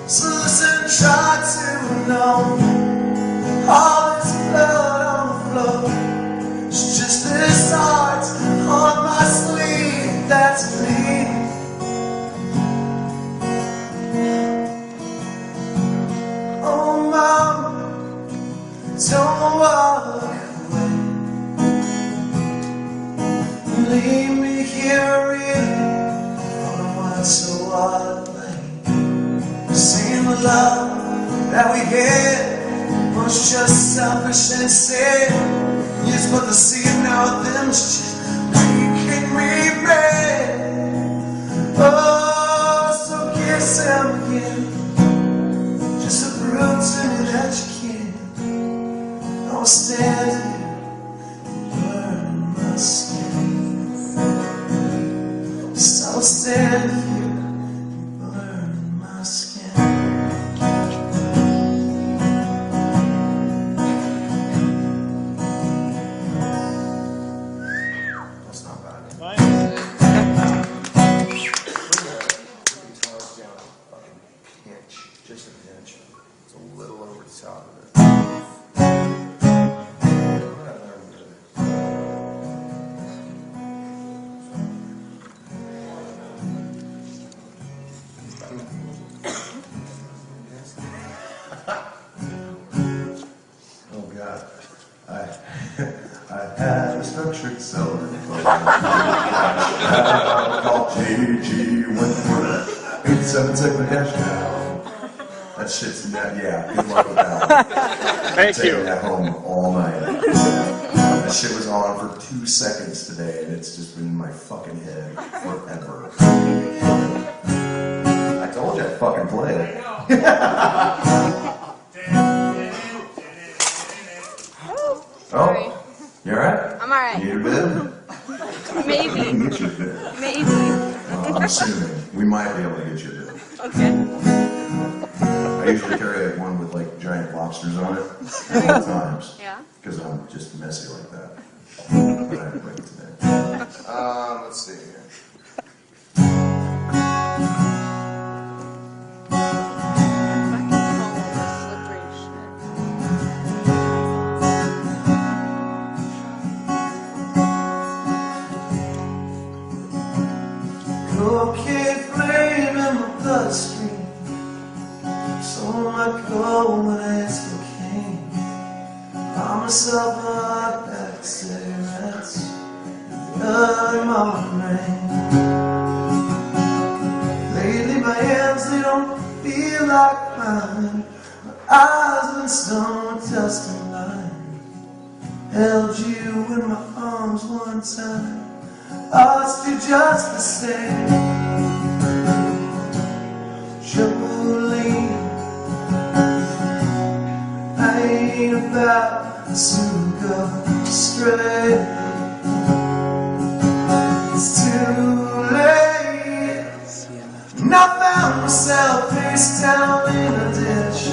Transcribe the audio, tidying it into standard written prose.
So listen, try to know all this blood on the floor. It's just this heart on my sleeve that's bleeding. Oh mama, don't walk away. Leave me here reading on a wide so wide lane. Seeing the love that we had was just selfish and insane. Yes, but the seeing now of them's just making me mad. Oh, so kiss him again, just to prove to me that you can. I'll stand here and burn my skin. Just I'll stand here and burn my skin. That's not bad. Fucking pinch, just a pinch. It's a little over the top of it. Oh God, I had a structured cellar called J.G. Wentworth. 877 hash now. That shit's net, yeah. Good luck with that one. Thank Taking you. that home all night. That shit was on for 2 seconds today, and it's just been in my fucking head forever. I told you I'd fucking play it. Sorry. Oh, you alright? I'm alright. You need a bib? Maybe. You can get you a bib. Maybe. I'm assuming we might be able to get you a bib. Okay. I usually carry like one with like giant lobsters on it at all times. Yeah. Because I'm just messy like that. But I had to bring it today. Let's see here. Cocaine flame in my bloodstream. So much gold when I ask cocaine. Buy myself a hot pack of cigarettes. Early morning rain. Lately my hands, they don't feel like mine. My eyes been stone testing line. Held you in my arms one time. Asked you just the same. Jolene, I ain't about to go straight. It's too late. And I found myself face down in a ditch.